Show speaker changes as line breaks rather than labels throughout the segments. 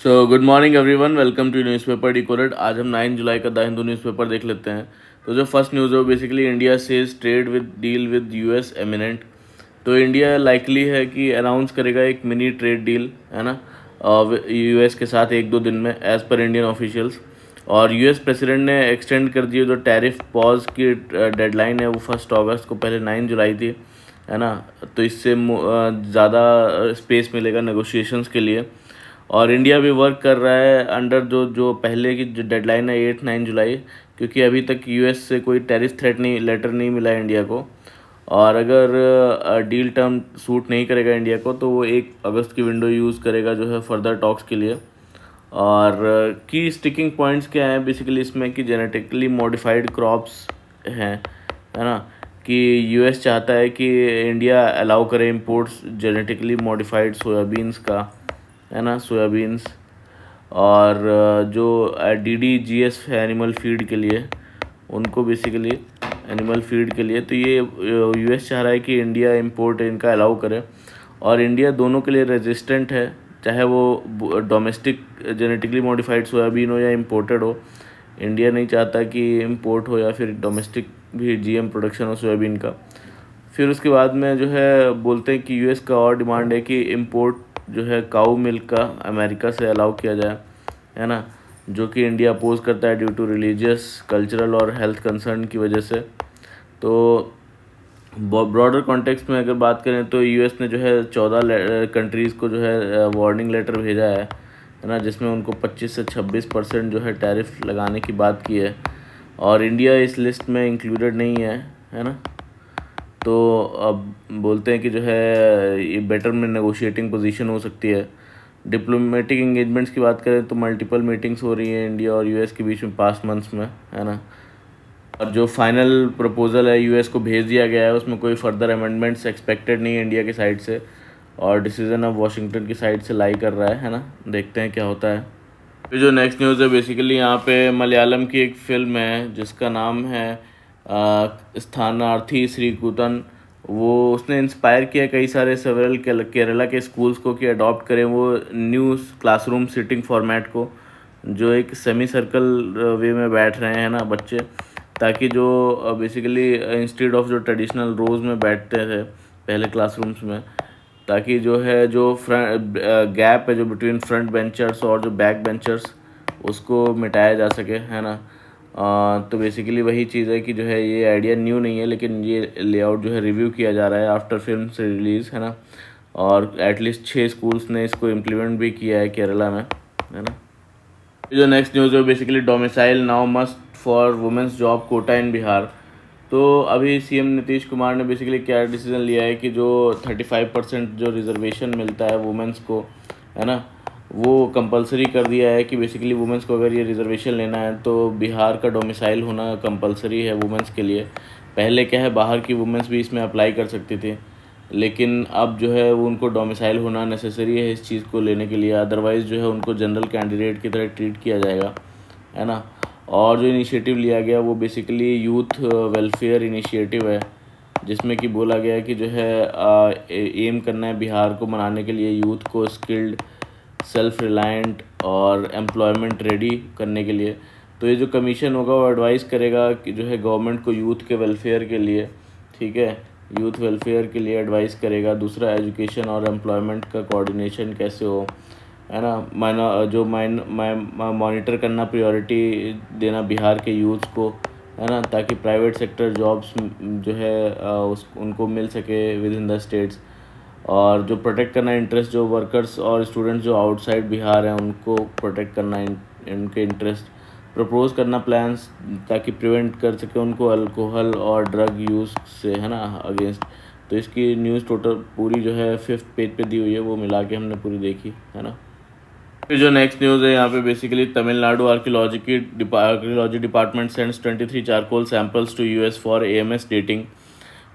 Good morning everyone, welcome to newspaper decoded. आज हम 9 जुलाई का द हिंदू न्यूज़पेपर देख लेते हैं। तो जो फर्स्ट न्यूज़ है वो basically India says trade with deal with US eminent. तो इंडिया लाइकली है कि अनाउंस करेगा एक मिनी ट्रेड डील, है ना, यूएस के साथ 1-2 दिन में, एज़ पर इंडियन ऑफिशियल्स। और यूएस प्रेसिडेंट ने एक्सटेंड कर दिया जो टैरिफ पॉज की डेडलाइन है, वो 1 अगस्त को, पहले 9 जुलाई थी, है ना। तो इससे ज़्यादा स्पेस मिलेगा नेगोशिएशंस के लिए। और इंडिया भी वर्क कर रहा है अंडर जो जो पहले की जो डेडलाइन है 8-9 जुलाई, क्योंकि अभी तक यूएस से कोई टैरिफ थ्रेट नहीं लेटर नहीं मिला है इंडिया को। और अगर डील टर्म सूट नहीं करेगा इंडिया को तो वो 1 अगस्त की विंडो यूज़ करेगा जो है फर्दर टॉक्स के लिए। और की स्टिकिंग पॉइंट्स क्या हैं बेसिकली इसमें, कि जेनेटिकली मॉडिफाइड क्रॉप्स हैं, है ना, कि यूएस चाहता है कि इंडिया अलाउ करे इंपोर्ट्स जेनेटिकली मॉडिफाइड सोयाबीन्स का, है ना, सोयाबीन्स। और जो DDGS है एनिमल फीड के लिए, उनको बेसिकली एनिमल फीड के लिए, तो ये यूएस चाह रहा है कि इंडिया इंपोर्ट इनका अलाउ करे। और इंडिया दोनों के लिए रेजिस्टेंट है, चाहे वो डोमेस्टिक जेनेटिकली मॉडिफाइड सोयाबीन हो या इम्पोर्टेड हो। इंडिया नहीं चाहता कि इम्पोर्ट हो या फिर डोमेस्टिक भी जीएम प्रोडक्शन हो सोयाबीन का। फिर उसके बाद में जो है बोलते हैं कि यूएस का और डिमांड है कि इम्पोर्ट जो है काऊ मिल्क का अमेरिका से अलाउ किया जाए, है ना, जो कि इंडिया अपोज करता है ड्यू टू रिलीजियस, कल्चरल और हेल्थ कंसर्न की वजह से। तो ब्रॉडर कॉन्टेक्स्ट में अगर बात करें तो यूएस ने जो है 14 कंट्रीज़ को जो है वार्निंग लेटर भेजा है ना, जिसमें उनको 25 से 26% जो है टैरिफ लगाने की बात की है। और इंडिया इस लिस्ट में इंक्लूडेड नहीं है ना। तो अब बोलते हैं कि जो है ये बेटर में नेगोशिएटिंग पोजीशन हो सकती है। डिप्लोमेटिक एंगेजमेंट्स की बात करें तो मल्टीपल मीटिंग्स हो रही हैं इंडिया और यूएस के बीच में पास्ट मंथ्स में, है ना। और जो फाइनल प्रपोजल है यूएस को भेज दिया गया है, उसमें कोई फर्दर अमेंडमेंट्स एक्सपेक्टेड नहीं है इंडिया की साइड से, और डिसीजन अब वाशिंगटन की साइड से लाई कर रहा है ना। देखते हैं क्या होता है। फिर जो नेक्स्ट न्यूज़ है बेसिकली यहाँ पे मलयालम की एक फ़िल्म है जिसका नाम है स्थानार्थी श्रीकुतन। वो उसने इंस्पायर किया कई सारे सेवरल केरला के स्कूल्स को कि अडॉप्ट करें वो न्यू क्लासरूम सिटिंग फॉर्मेट को, जो एक सेमी सर्कल वे में बैठ रहे हैं ना बच्चे, ताकि जो बेसिकली इंस्टेड ऑफ जो ट्रेडिशनल रोज़ में बैठते थे पहले क्लासरूम्स में, ताकि जो है जो फ्रंट गैप है जो बिटवीन फ्रंट बेंचर्स और जो बैक बेंचर्स, उसको मिटाया जा सके, है ना। तो बेसिकली वही चीज़ है कि जो है ये आइडिया न्यू नहीं है, लेकिन ये लेआउट जो है रिव्यू किया जा रहा है आफ्टर फिल्म से रिलीज़, है ना। और एटलीस्ट 6 स्कूल्स ने इसको इम्प्लीमेंट भी किया है केरला में, है ना। जो नेक्स्ट न्यूज़ है basically domicile now must for womens job quota in Bihar. तो अभी सीएम नीतीश कुमार ने बेसिकली क्या डिसीजन लिया है कि जो 35% जो रिजर्वेशन मिलता है वुमेंस को, है ना, वो कंपलसरी कर दिया है कि बेसिकली वुमेंस को अगर ये रिजर्वेशन लेना है तो बिहार का डोमिसाइल होना कंपलसरी है वुमेंस के लिए। पहले क्या है, बाहर की वुमेंस भी इसमें अप्लाई कर सकती थी, लेकिन अब जो है वो उनको डोमिसाइल होना नेसेसरी है इस चीज़ को लेने के लिए, अदरवाइज़ जो है उनको जनरल कैंडिडेट की तरह ट्रीट किया जाएगा, है ना। और जो इनिशिएटिव लिया गया वो बेसिकली यूथ वेलफेयर इनिशिएटिव है, जिसमें कि बोला गया है कि जो है एम करना है बिहार को बनाने के लिए यूथ को स्किल्ड, सेल्फ रिलायंट और एम्प्लॉयमेंट रेडी करने के लिए। तो ये जो कमीशन होगा वो एडवाइस करेगा कि जो है गवर्नमेंट को यूथ के वेलफेयर के लिए, ठीक है, यूथ वेलफेयर के लिए एडवाइस करेगा। दूसरा, एजुकेशन और एम्प्लॉयमेंट का कोऑर्डिनेशन कैसे हो, है ना, मॉनिटर करना, प्रायोरिटी देना बिहार के यूथ को, है ना, ताकि प्राइवेट सेक्टर जॉब्स जो है उनको मिल सके विद इन द स्टेट्स। और जो प्रोटेक्ट करना इंटरेस्ट जो वर्कर्स और स्टूडेंट्स जो आउटसाइड बिहार हैं उनको प्रोटेक्ट करना इनके इंटरेस्ट, प्रपोज करना प्लान्स ताकि प्रिवेंट कर सके उनको अल्कोहल और ड्रग यूज़ से, है ना, अगेंस्ट। तो इसकी न्यूज़ टोटल पूरी जो है 5th पेज पे दी हुई है, वो मिला के हमने पूरी देखी, है ना। फिर जो नेक्स्ट न्यूज़ है यहाँ पे basically Tamil Nadu archaeology department sends 23 charcoal samples to US for AMS dating.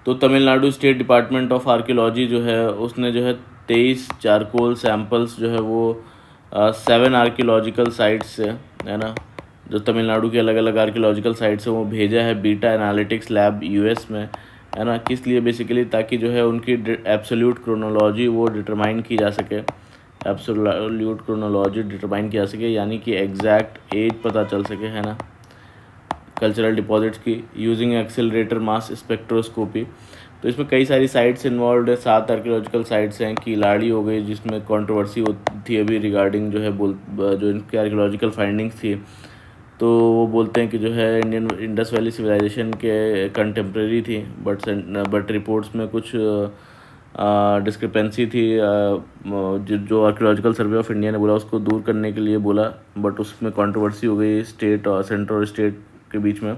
तो Tamil Nadu state department of archaeology जो है उसने जो है 23 चारकोल सैंपल्स जो है वो 7 आर्कियोलॉजिकल साइट्स से, है ना, जो तमिलनाडु के अलग अलग आर्कियोलॉजिकल साइट से वो भेजा है बीटा एनालिटिक्स लैब यूएस में, है ना। किस लिए बेसिकली, ताकि जो है उनकी एब्सोल्यूट क्रोनोलॉजी वो डिटरमाइन की जा सके, एब्सोल्यूट क्रोनोलॉजी डिटरमाइन किया सके, यानी कि एग्जैक्ट एज पता चल सके, है ना, कल्चरल डिपॉजिट्स की यूजिंग एक्सेलरेटर मास स्पेक्ट्रोस्कोपी। तो इसमें कई सारी साइट्स इन्वॉल्व है, 7 आर्कियोलॉजिकल साइट्स हैं। कीलाड़ी हो गई जिसमें कंट्रोवर्सी थी अभी रिगार्डिंग जो है जो इनकी आर्कियोलॉजिकल फाइंडिंग्स थी, तो वो बोलते हैं कि जो है इंडियन इंडस वैली सिविलाइजेशन के कंटेम्प्रेरी थी, बट रिपोर्ट्स में कुछ डिस्क्रिपेंसी थी। जो आर्कियोलॉजिकल सर्वे ऑफ इंडिया ने बोला उसको दूर करने के लिए बोला, बट उसमें कंट्रोवर्सी हो गई स्टेट और सेंटर और स्टेट के बीच में।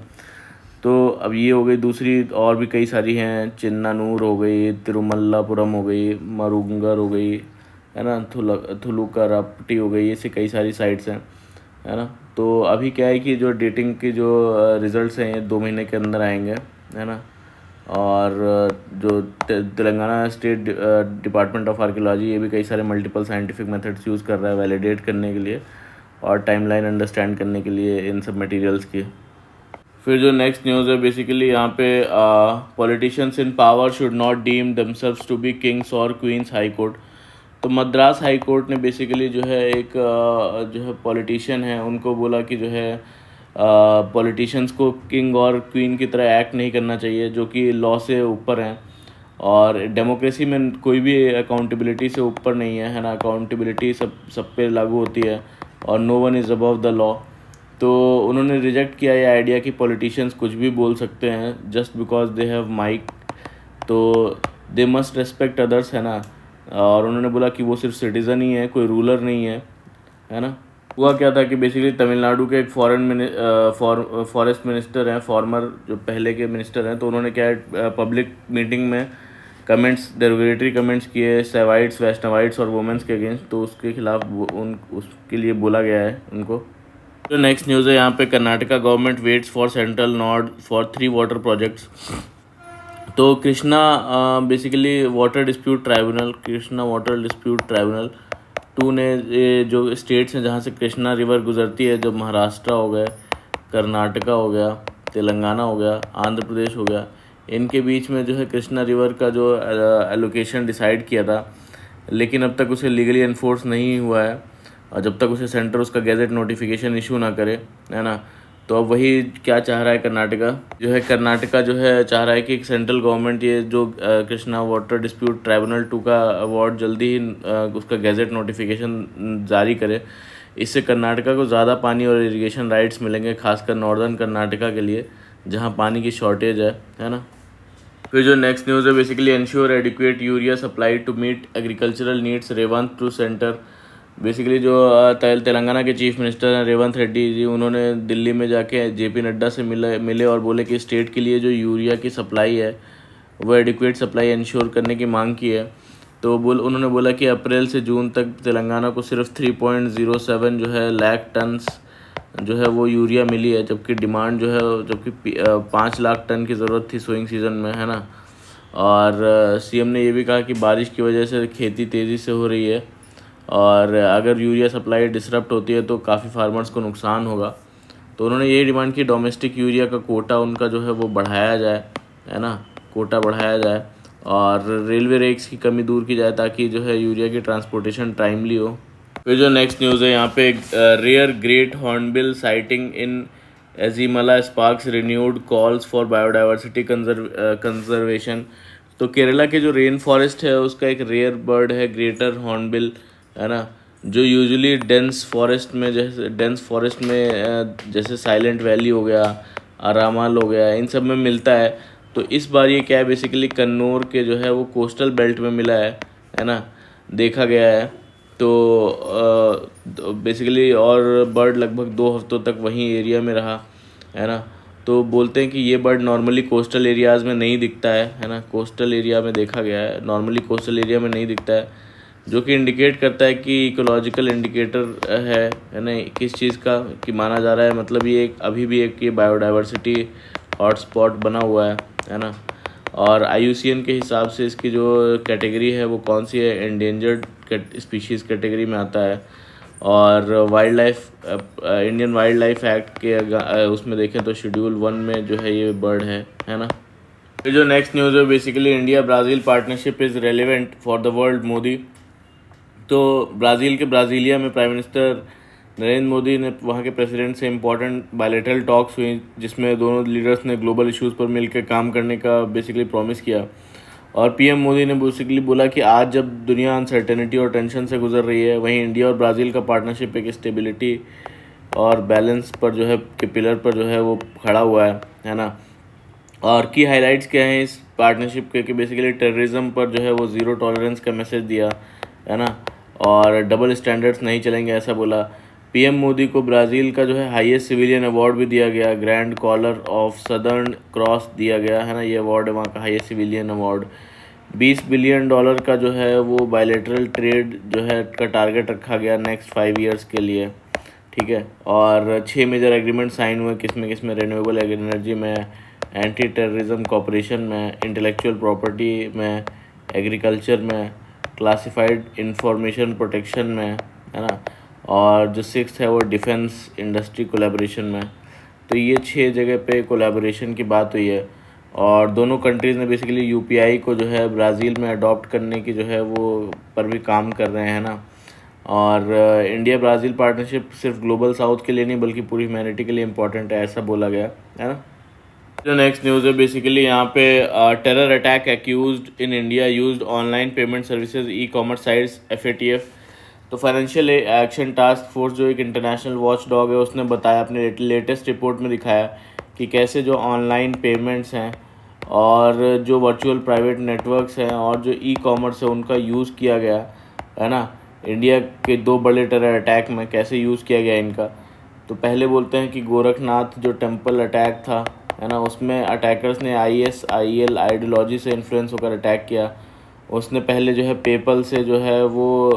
तो अब ये हो गई दूसरी, और भी कई सारी हैं, चिन्नानूर हो गई, तिरुमल्लापुरम हो गई, मरुंगर हो गई, है ना, थुलुकारापट्टी हो गई, ऐसे कई सारी साइट्स हैं, है ना। तो अभी क्या है कि जो डेटिंग के जो रिज़ल्ट्स हैं ये 2 महीने के अंदर आएंगे, है ना। और जो Telangana state department of archaeology ये भी कई सारे मल्टीपल साइंटिफिक मेथड्स यूज़ कर रहा है वैलिडेट करने के लिए और टाइमलाइन अंडरस्टैंड करने के लिए इन सब मटेरियल्स की। फिर जो नेक्स्ट न्यूज़ है बेसिकली यहाँ पे politicians in power should not deem themselves to be kings और क्वींस हाई कोर्ट। तो मद्रास हाई कोर्ट ने बेसिकली जो है एक जो है पॉलिटिशियन है उनको बोला कि जो है पॉलिटिशियंस को किंग और क्वीन की तरह एक्ट नहीं करना चाहिए, जो कि लॉ से ऊपर हैं। और डेमोक्रेसी में कोई भी अकाउंटेबिलिटी से ऊपर नहीं है ना, अकाउंटेबिलिटी सब पे लागू होती है और no one is above the law. तो उन्होंने रिजेक्ट किया ये आइडिया कि पॉलिटिशियंस कुछ भी बोल सकते हैं just because they have might, तो दे मस्ट रेस्पेक्ट अदर्स, है ना। और उन्होंने बोला कि वो सिर्फ सिटीज़न ही है, कोई रूलर नहीं है ना। हुआ क्या था कि बेसिकली तमिलनाडु के एक फॉरेस्ट मिनिस्टर हैं, फॉर्मर जो पहले के मिनिस्टर हैं, तो उन्होंने क्या है पब्लिक मीटिंग में कमेंट्स, डेरोगेटरी कमेंट्स किए सेवाइट्स, वैष्णवाइट्स और वुमेंस के अगेंस्ट, तो उसके खिलाफ उसके लिए बोला गया है उनको। जो नेक्स्ट न्यूज़ है यहाँ पे, Karnataka government waits for central nod for 3 water projects. तो Krishna basically water dispute tribunal, Krishna water dispute tribunal 2 ने ये जो स्टेट्स हैं जहाँ से कृष्णा रिवर गुजरती है, जो महाराष्ट्र हो गया, कर्नाटका हो गया, तेलंगाना हो गया, आंध्र प्रदेश हो गया, इनके बीच में जो है कृष्णा रिवर का जो एलोकेशन डिसाइड किया था, लेकिन अब तक उसे लीगली इन्फोर्स नहीं हुआ है, और जब तक उसे सेंटर उसका गैजेट नोटिफिकेशन इशू ना करे, है ना। तो अब वही क्या चाह रहा है कर्नाटका जो है चाह रहा है कि सेंट्रल गवर्नमेंट ये जो कृष्णा वाटर डिस्प्यूट ट्राइब्यूनल 2 का अवार्ड जल्दी ही उसका गैजेट नोटिफिकेशन जारी करे। इससे कर्नाटका को ज़्यादा पानी और इरिगेशन राइट्स मिलेंगे, खासकर नॉर्दर्न कर्नाटका के लिए जहाँ पानी की शॉर्टेज है ना। फिर जो नेक्स्ट न्यूज़ है basically, ensure adequate urea supply to meet agricultural needs, Revanth to centre. Basically जो तेलंगाना के चीफ मिनिस्टर हैं रेवंत रेड्डी जी, उन्होंने दिल्ली में जाके जेपी नड्डा से मिले और बोले कि स्टेट के लिए जो यूरिया की सप्लाई है वो एडिक्वेट सप्लाई इंश्योर करने की मांग की है। तो उन्होंने बोला कि अप्रैल से जून तक तेलंगाना को सिर्फ 3.07 जो है लाख टन्स जो है वो यूरिया मिली है, जबकि डिमांड जो है 5 लाख टन की ज़रूरत थी सोइंग सीज़न में, है ना। और सीएम ने ये भी कहा कि बारिश की वजह से खेती तेज़ी से हो रही है और अगर यूरिया सप्लाई डिसरप्ट होती है तो काफ़ी फार्मर्स को नुकसान होगा। तो उन्होंने ये डिमांड की डोमेस्टिक यूरिया का कोटा उनका जो है वो बढ़ाया जाए, है ना, कोटा बढ़ाया जाए और रेलवे रेक्स की कमी दूर की जाए ताकि जो है यूरिया की ट्रांसपोर्टेशन टाइमली हो। फिर जो नेक्स्ट न्यूज़ है यहाँ पे, rare great hornbill sighting in Ezhimala sparks renewed calls for biodiversity conservation. तो केरला के जो रेन फॉरेस्ट है उसका एक रेयर बर्ड है ग्रेटर हॉर्नबिल, है ना, जो यूजुअली डेंस फॉरेस्ट में जैसे साइलेंट वैली हो गया, आरामाल हो गया, इन सब में मिलता है। तो इस बार ये क्या है बेसिकली कन्नौर के जो है वो कोस्टल बेल्ट में मिला है ना, देखा गया है। तो बेसिकली और बर्ड लगभग 2 हफ्तों तक वहीं एरिया में रहा, है ना। तो बोलते हैं कि ये बर्ड नॉर्मली कोस्टल एरियाज़ में नहीं दिखता है ना, कोस्टल एरिया में देखा गया है, नॉर्मली कोस्टल एरिया में नहीं दिखता है, जो कि इंडिकेट करता है कि इकोलॉजिकल इंडिकेटर है ना किस चीज़ का, कि माना जा रहा है मतलब ये अभी भी एक ये बायोडाइवर्सिटी हॉटस्पॉट बना हुआ है ना। और IUCN के हिसाब से इसकी जो कैटेगरी है वो कौन सी है, एंडेंजर्ड स्पीशीज़ कैटेगरी में आता है। और इंडियन वाइल्ड लाइफ एक्ट के उसमें देखें तो शेड्यूल 1 में जो है ये बर्ड है ना। फिर जो नेक्स्ट न्यूज़ है basically, India Brazil partnership is relevant for the world Modi. तो ब्राज़ील के ब्राज़ीलिया में प्राइम मिनिस्टर नरेंद्र मोदी ने वहाँ के प्रेसिडेंट से इम्पोर्टेंट बायलैटरल टॉक्स हुई, जिसमें दोनों लीडर्स ने ग्लोबल इश्यूज़ पर मिलकर काम करने का बेसिकली प्रॉमिस किया। और पीएम मोदी ने बेसिकली बोला कि आज जब दुनिया अनसर्टेनिटी और टेंशन से गुजर रही है, वहीं इंडिया और ब्राज़ील का पार्टनरशिप एक स्टेबिलिटी और बैलेंस पर जो है के पिलर पर जो है वो खड़ा हुआ है ना। और की हाइलाइट्स क्या हैं इस पार्टनरशिप के, कि बेसिकली टेररिज्म पर जो है वो ज़ीरो टॉलरेंस का मैसेज दिया है ना, और डबल स्टैंडर्ड्स नहीं चलेंगे ऐसा बोला। पीएम मोदी को ब्राज़ील का जो है हाईएस्ट सिविलियन अवार्ड भी दिया गया, grand collar of southern cross दिया गया है ना, ये अवार्ड है वहाँ का हाईएस्ट सिविलियन अवार्ड। $20 बिलियन का जो है वो बायलैटरल ट्रेड जो है का टारगेट रखा गया नेक्स्ट 5 ईयर्स के लिए, ठीक है। और 6 मेजर एग्रीमेंट साइन हुए, किसमें रिन्यूएबल एनर्जी में, एंटी टेररिज्म कॉपरेशन में, इंटेलेक्चुअल प्रॉपर्टी में, एग्रीकल्चर में, क्लासिफाइड इंफॉर्मेशन प्रोटेक्शन में, है ना, और जो 6th है वो डिफेंस इंडस्ट्री कोलैबोरेशन में। तो ये 6 जगह पे कोलैबोरेशन की बात हुई है। और दोनों कंट्रीज़ ने बेसिकली यूपीआई को जो है ब्राज़ील में अडॉप्ट करने की जो है वो पर भी काम कर रहे हैं ना। और इंडिया ब्राज़ील पार्टनरशिप सिर्फ ग्लोबल साउथ के लिए नहीं बल्कि पूरी ह्यूमैनिटी के लिए इम्पोर्टेंट है, ऐसा बोला गया है ना। जो नेक्स्ट न्यूज़ है बेसिकली यहाँ पे terror attack accused in India used online payment services e commerce sites FATF। तो फाइनेंशियल एक्शन टास्क फोर्स जो एक इंटरनेशनल वॉच डॉग है, उसने बताया अपने लेटेस्ट रिपोर्ट में दिखाया कि कैसे जो ऑनलाइन पेमेंट्स हैं और जो वर्चुअल प्राइवेट नेटवर्क्स हैं और जो ई कॉमर्स है उनका यूज़ किया गया है ना, इंडिया के 2 बड़े टेरर अटैक में कैसे यूज़ किया गया इनका। तो पहले बोलते हैं कि गोरखनाथ जो टेम्पल अटैक था है ना, उसमें अटैकर्स ने ISIL आइडियोलॉजी से इन्फ्लुएंस होकर अटैक किया। उसने पहले जो है पेपल से जो है वो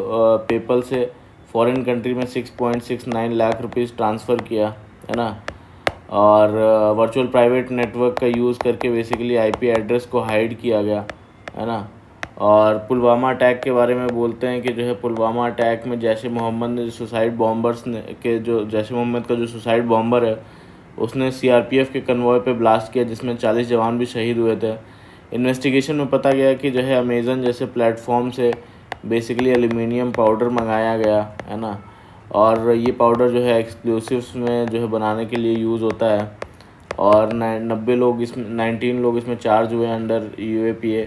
पेपल से फॉरेन कंट्री में 6.69 लाख रुपीज़ ट्रांसफ़र किया है ना। और वर्चुअल प्राइवेट नेटवर्क का यूज़ करके बेसिकली IP एड्रेस को हाइड किया गया है ना। और पुलवामा अटैक के बारे में बोलते हैं कि जो है पुलवामा अटैक में जैश ए मोहम्मद ने सुसाइड बॉम्बर्स ने के जो जैश ए मोहम्मद का जो सुसाइड बॉम्बर है उसने CRPF के कन्वॉय पे ब्लास्ट किया, जिसमें 40 जवान भी शहीद हुए थे। इन्वेस्टिगेशन में पता गया कि जो है अमेज़न जैसे प्लेटफॉर्म से बेसिकली एल्यूमिनियम पाउडर मंगाया गया है ना, और ये पाउडर जो है एक्सप्लोसिव्स में जो है बनाने के लिए यूज़ होता है। और 19 लोग इसमें चार्ज हुए अंडर UAPA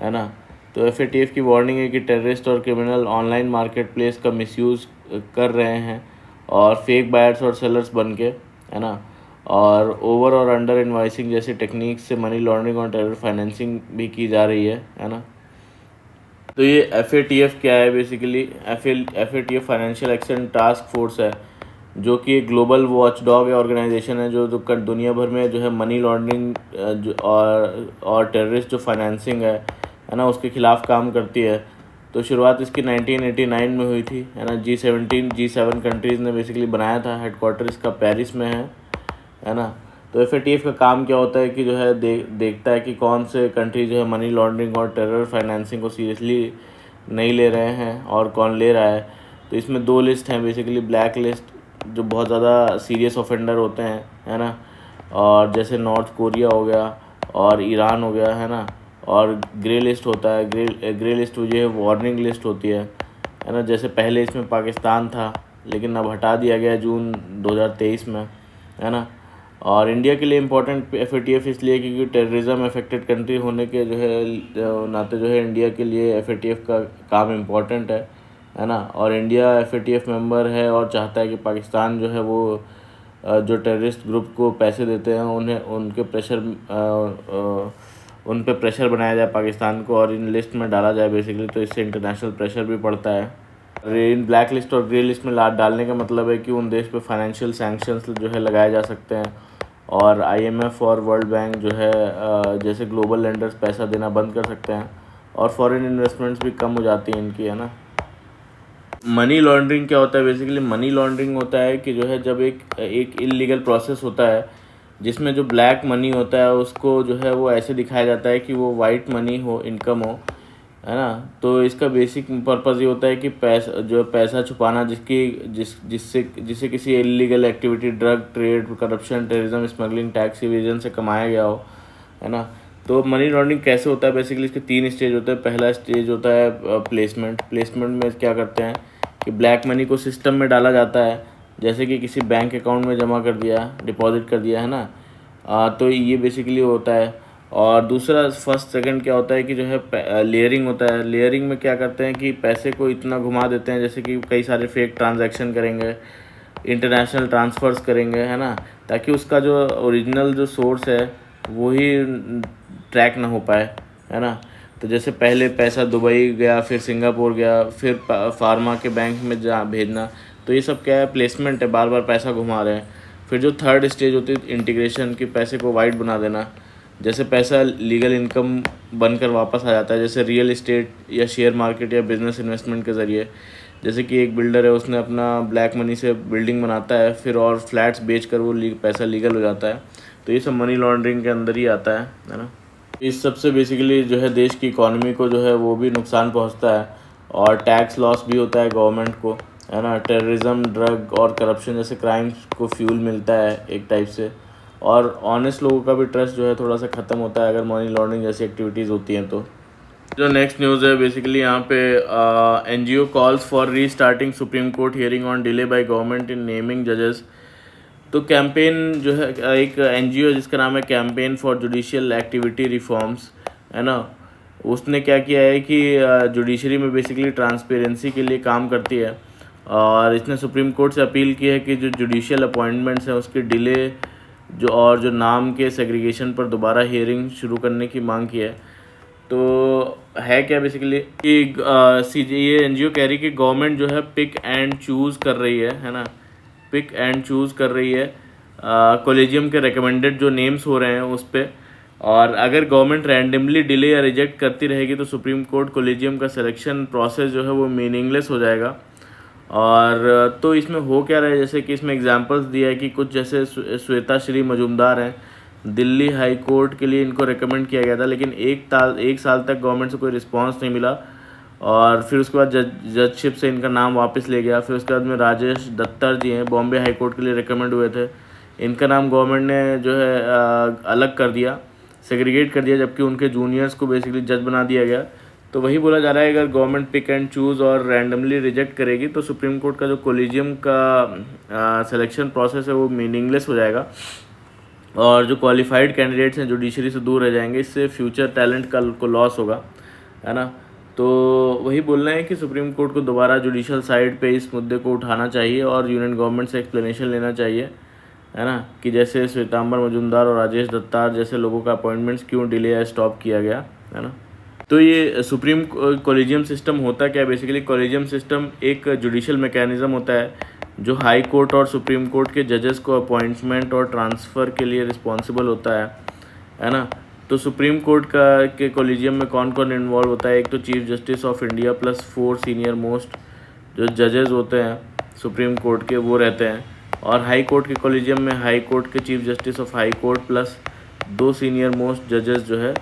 है ना। तो FATF की वार्निंग है कि टेररिस्ट और क्रिमिनल ऑनलाइन मार्केट प्लेस का मिसयूज़ कर रहे हैं और फेक बायर्स और सेलर्स बन के है ना, और ओवर और अंडर इनवाइसिंग जैसी टेक्निक से मनी लॉन्ड्रिंग और टेरर फाइनेंसिंग भी की जा रही है ना। तो ये FATF क्या है basically, FATF financial action task force है, जो कि एक ग्लोबल वॉच डॉग ऑर्गेनाइजेशन है जो दुनिया भर में जो है मनी लॉन्ड्रिंग और टेररिस्ट जो फाइनेंसिंग है ना, उसके खिलाफ काम करती है। तो शुरुआत इसकी 1989 में हुई थी है ना। G7 कंट्रीज़ ने बेसिकली बनाया था, हेडक्वार्टर इसका पेरिस में है ना। तो FATF का काम क्या होता है कि जो है देखता है कि कौन से कंट्री जो है मनी लॉन्ड्रिंग और टेरर फाइनेंसिंग को सीरियसली नहीं ले रहे हैं और कौन ले रहा है। तो इसमें 2 लिस्ट हैं बेसिकली, ब्लैक लिस्ट जो बहुत ज़्यादा सीरियस ऑफेंडर होते हैं है ना, और जैसे नॉर्थ कोरिया हो गया और ईरान हो गया है ना, और ग्रे लिस्ट होता है। ग्रे लिस्ट जो है वार्निंग लिस्ट होती है ना। जैसे पहले इसमें पाकिस्तान था लेकिन अब हटा दिया गया जून 2023 में है ना। और इंडिया के लिए इम्पोर्टेंट FATF इसलिए क्योंकि टेररिज्म अफेक्टेड कंट्री होने के जो है नाते जो है इंडिया के लिए FATF का काम इम्पोर्टेंट है ना। और इंडिया FATF मेंबर है और चाहता है कि पाकिस्तान जो है वो जो टेररिस्ट ग्रुप को पैसे देते हैं उन पे प्रेशर बनाया जाए पाकिस्तान को और इन लिस्ट में डाला जाए बेसिकली। तो इससे इंटरनेशनल प्रेशर भी पड़ता है। इन ब्लैक लिस्ट और ग्रे लिस्ट में डालने का मतलब है कि उन देश पे फाइनेंशियल सैंक्शंस जो है लगाए जा सकते हैं, और IMF और वर्ल्ड बैंक जो है जैसे ग्लोबल लेंडर्स पैसा देना बंद कर सकते हैं और फॉरेन इन्वेस्टमेंट्स भी कम हो जाती हैं इनकी, है ना। मनी लॉन्ड्रिंग क्या होता है बेसिकली, मनी लॉन्ड्रिंग होता है कि जो है जब एक इलीगल प्रोसेस होता है जिसमें जो ब्लैक मनी होता है उसको जो है वो ऐसे दिखाया जाता है कि वो वाइट मनी हो, इनकम हो, है ना। तो इसका बेसिक पर्पज़ ये होता है कि पैसा छुपाना जिससे किसी illegal activity, drug trade, corruption, terrorism, smuggling, tax evasion से कमाया गया हो, है ना। तो मनी लॉन्ड्रिंग कैसे होता है बेसिकली, इसके 3 स्टेज होते हैं। पहला स्टेज होता है प्लेसमेंट में क्या करते हैं कि ब्लैक मनी को सिस्टम में डाला जाता है, जैसे कि किसी बैंक अकाउंट में जमा कर दिया, डिपॉजिट कर दिया, है ना। तो ये बेसिकली होता है। और दूसरा फर्स्ट सेकंड क्या होता है कि जो है लेयरिंग होता है। लेयरिंग में क्या करते हैं कि पैसे को इतना घुमा देते हैं, जैसे कि कई सारे फेक ट्रांजैक्शन करेंगे, इंटरनेशनल ट्रांसफ़र्स करेंगे, है ना, ताकि उसका जो ओरिजिनल जो सोर्स है वही ट्रैक ना हो पाए, है ना। तो जैसे पहले पैसा दुबई गया, फिर सिंगापुर गया, फिर फार्मा के बैंक में जा भेजना, तो ये सब क्या है, प्लेसमेंट है, बार बार पैसा घुमा रहे हैं। फिर जो थर्ड स्टेज होती है इंटीग्रेशन, की पैसे को वाइट बना देना, जैसे पैसा लीगल इनकम बनकर वापस आ जाता है, जैसे रियल इस्टेट या शेयर मार्केट या बिजनेस इन्वेस्टमेंट के ज़रिए। जैसे कि एक बिल्डर है, उसने अपना ब्लैक मनी से बिल्डिंग बनाता है, फिर और फ्लैट्स बेच कर वो पैसा लीगल हो जाता है। तो ये सब मनी लॉन्ड्रिंग के अंदर ही आता है ना। इस सब से बेसिकली जो है देश की इकॉनमी को जो है वो भी नुकसान पहुंचता है, और टैक्स लॉस भी होता है गवर्नमेंट को, है ना। टेररिज्म, ड्रग और करप्शन जैसे क्राइम्स को फ्यूल मिलता है एक टाइप से, और ऑनेस्ट लोगों का भी ट्रस्ट जो है थोड़ा सा ख़त्म होता है अगर मनी लॉन्ड्रिंग जैसी एक्टिविटीज़ होती हैं। तो जो नेक्स्ट न्यूज़ है बेसिकली यहाँ पे NGO calls for restarting supreme court hearing on delay by government in naming जजेस। तो कैंपेन जो है, एक NGO है जिसका नाम है campaign for judicial activity reforms, है ना। उसने क्या किया है कि जुडिशरी में बेसिकली ट्रांसपेरेंसी के लिए काम करती है, और इसने सुप्रीम कोर्ट से अपील की है कि जो जुडिशियल अपॉइंटमेंट्स हैं उसके डिले जो नाम के सेग्रीगेशन पर दोबारा हियरिंग शुरू करने की मांग की है। तो है क्या बेसिकली कि ये NGO कह रही कि गवर्नमेंट जो है पिक एंड चूज़ कर रही है ना, पिक एंड चूज़ कर रही है कॉलेजियम के रिकमेंडेड जो नेम्स हो रहे हैं उस पर। और अगर गवर्नमेंट रैंडमली डिले या रिजेक्ट करती रहेगी तो सुप्रीम कोर्ट कॉलेजियम का सिलेक्शन प्रोसेस जो है वो मीनिंगलेस हो जाएगा। और तो इसमें हो क्या रहा है, जैसे कि इसमें एग्जांपल्स दिया है कि कुछ जैसे श्वेता श्री मजूमदार हैं, दिल्ली हाई कोर्ट के लिए इनको रिकमेंड किया गया था, लेकिन एक साल तक गवर्नमेंट से कोई रिस्पांस नहीं मिला, और फिर उसके बाद जजशिप से इनका नाम वापस ले गया। फिर उसके बाद में राजेश दत्तर जी हैं, बॉम्बे हाई कोर्ट के लिए रिकमेंड हुए थे, इनका नाम गवर्नमेंट ने जो है अलग कर दिया, सेग्रीगेट कर दिया, जबकि उनके जूनियर्स को बेसिकली जज बना दिया गया। तो वही बोला जा रहा है अगर गवर्नमेंट पिक एंड चूज़ और रैंडमली रिजेक्ट करेगी तो सुप्रीम कोर्ट का जो कॉलेजियम का सिलेक्शन प्रोसेस है वो मीनिंगलेस हो जाएगा, और जो क्वालिफाइड कैंडिडेट्स हैं जुडिशरी से दूर रह जाएंगे। इससे फ्यूचर टैलेंट को लॉस होगा, है ना। तो वही बोलना है कि सुप्रीम कोर्ट को दोबारा जुडिशल साइड पे इस मुद्दे को उठाना चाहिए और यूनियन गवर्नमेंट से एक्सप्लेनेशन लेना चाहिए, है ना, कि जैसे श्वेतांबर मजूमदार और राजेश दत्तार जैसे लोगों का अपॉइंटमेंट्स क्यों डिले या स्टॉप किया गया, है ना। तो ये सुप्रीम कॉलेजियम सिस्टम होता क्या, बेसिकली कॉलेजियम सिस्टम एक जुडिशियल मैकेनिज़्म होता है जो हाई कोर्ट और सुप्रीम कोर्ट के जजेस को अपॉइंटमेंट और ट्रांसफ़र के लिए रिस्पॉन्सिबल होता है ना। तो सुप्रीम कोर्ट के कॉलेजियम में कौन कौन इन्वॉल्व होता है, एक तो chief justice of India plus 4 senior most जो जजेस होते हैं सुप्रीम कोर्ट के वो रहते हैं, और हाई कोर्ट के कॉलेजियम में हाई कोर्ट के chief justice of high court plus 2 senior most जजेस जो है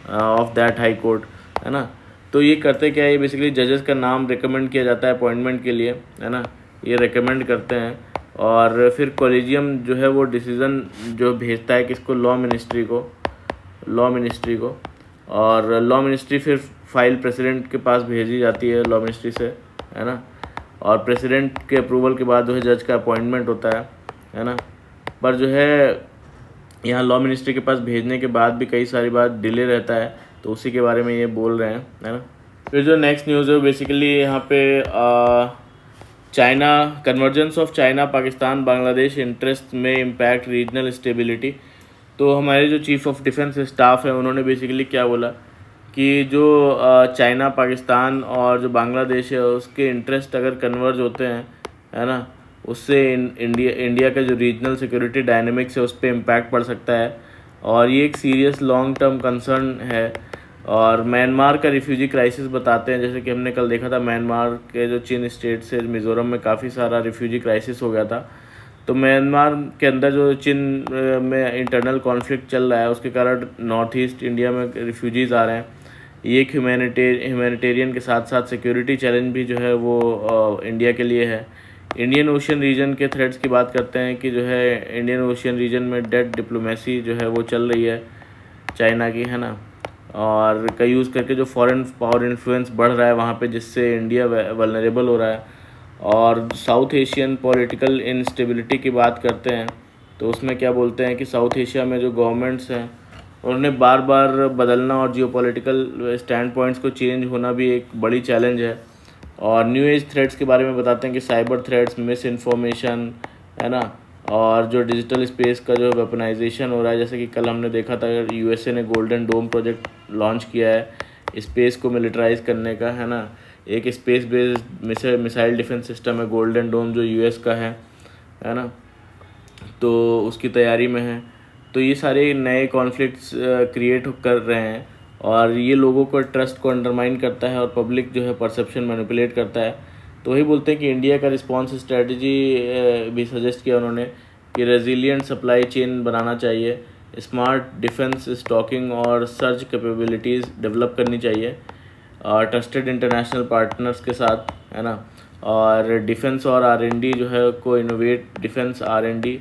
ऑफ दैट हाई कोर्ट, है ना। तो ये करते क्या है, बेसिकली जजेस का नाम रिकमेंड किया जाता है अपॉइंटमेंट के लिए, है ना, ये रिकमेंड करते हैं, और फिर कॉलेजियम जो है वो डिसीज़न जो भेजता है किसको, लॉ मिनिस्ट्री को, और लॉ मिनिस्ट्री फिर फाइल प्रेसिडेंट के पास भेजी जाती है लॉ मिनिस्ट्री से, है ना, और प्रेसिडेंट के अप्रूवल के बाद जो है जज का अपॉइंटमेंट होता है ना। पर जो है यहाँ लॉ मिनिस्ट्री के पास भेजने के बाद भी कई सारी बात डिले रहता है, तो उसी के बारे में ये बोल रहे हैं, है ना। फिर जो नेक्स्ट न्यूज़ है बेसिकली यहाँ पे China, convergence of China Pakistan Bangladesh interest में इम्पैक्ट रीजनल स्टेबिलिटी। तो हमारे जो चीफ ऑफ डिफेंस स्टाफ है उन्होंने बेसिकली क्या बोला कि जो चाइना, पाकिस्तान और जो बांग्लादेश है उसके इंटरेस्ट अगर कन्वर्ज होते हैं, है ना, उससे इंडिया का जो रीजनल सिक्योरिटी डायनेमिक्स है उस पर इम्पैक्ट पड़ सकता है, और ये एक सीरियस लॉन्ग टर्म कंसर्न है। और म्यांमार का रिफ्यूजी क्राइसिस बताते हैं, जैसे कि हमने कल देखा था म्यांमार के जो चीन स्टेट से मिज़ोरम में काफ़ी सारा रिफ्यूजी क्राइसिस हो गया था। तो म्यांमार के अंदर जो चीन में इंटरनल कॉन्फ्लिक्ट चल रहा है उसके कारण नॉर्थ ईस्ट इंडिया में रिफ्यूजीज़ आ रहे हैं। ये एक ह्यूमैनिटेरियन के साथ साथ सिक्योरिटी चैलेंज भी जो है वो इंडिया के लिए है। इंडियन ओशियन रीजन के थ्रेड्स की बात करते हैं कि जो है इंडियन ओशियन रीजन में डेड डिप्लोमेसी जो है वो चल रही है। चाइना की, है ना, और का यूज़ करके जो फॉरेन पावर इन्फ्लुएंस बढ़ रहा है वहाँ पे, जिससे इंडिया वल्नरेबल हो रहा है। और साउथ एशियन पॉलिटिकल इंस्टेबिलिटी की बात करते हैं तो उसमें क्या बोलते हैं कि साउथ एशिया में जो गवर्नमेंट्स हैं उन्होंने बार बार बदलना और जियोपॉलिटिकल स्टैंड पॉइंट्स को चेंज होना भी एक बड़ी चैलेंज है। और न्यू एज थ्रेट्स के बारे में बताते हैं कि साइबर थ्रेट्स, मिस इन्फॉर्मेशन, है ना, और जो डिजिटल स्पेस का जो वेपनाइजेशन हो रहा है, जैसे कि कल हमने देखा था यूएसए ने गोल्डन डोम प्रोजेक्ट लॉन्च किया है स्पेस को मिलिटराइज करने का, है ना। एक space based missile defence system है गोल्डन डोम जो यूएस का है ना, तो उसकी तैयारी में है। तो ये सारे नए कॉन्फ्लिक्ट्स क्रिएट कर रहे हैं और ये लोगों को ट्रस्ट को अंडरमाइन करता है और पब्लिक जो है परसेप्शन मैनिपुलेट करता है। तो वही बोलते हैं कि इंडिया का रिस्पॉन्स स्ट्रेटजी भी सजेस्ट किया उन्होंने कि रेजिलिएंट सप्लाई चेन बनाना चाहिए, स्मार्ट डिफेंस स्टॉकिंग और सर्च कैपेबिलिटीज़ डेवलप करनी चाहिए और ट्रस्टेड इंटरनेशनल पार्टनर्स के साथ, है ना। और डिफेंस और आर.एन.डी जो है को इनोवेट, डिफेंस आर.एन.डी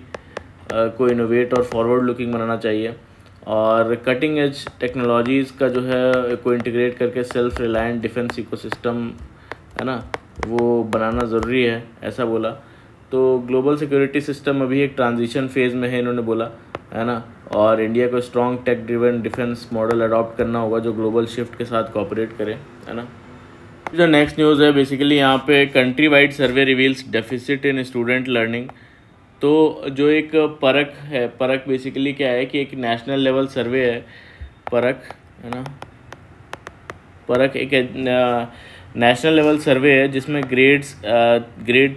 को इनोवेट और फॉरवर्ड लुकिंग बनाना चाहिए और कटिंग एज टेक्नोलॉजीज़ का जो है को इंटीग्रेट करके सेल्फ रिलायंट डिफेंस इकोसिस्टम, है ना, वो बनाना ज़रूरी है, ऐसा बोला। तो ग्लोबल सिक्योरिटी सिस्टम अभी एक ट्रांजिशन फेज़ में है, इन्होंने बोला, है ना, और इंडिया को strong tech driven defence model adopt करना होगा जो ग्लोबल शिफ्ट के साथ कोऑपरेट करे, है ना। जो नेक्स्ट न्यूज़ है बेसिकली यहाँ पे country wide survey reveals deficit in student learning. तो जो एक परख है, परख बेसिकली क्या है कि एक नेशनल लेवल सर्वे है, परख, है ना, परख एक नेशनल लेवल सर्वे है जिसमें ग्रेड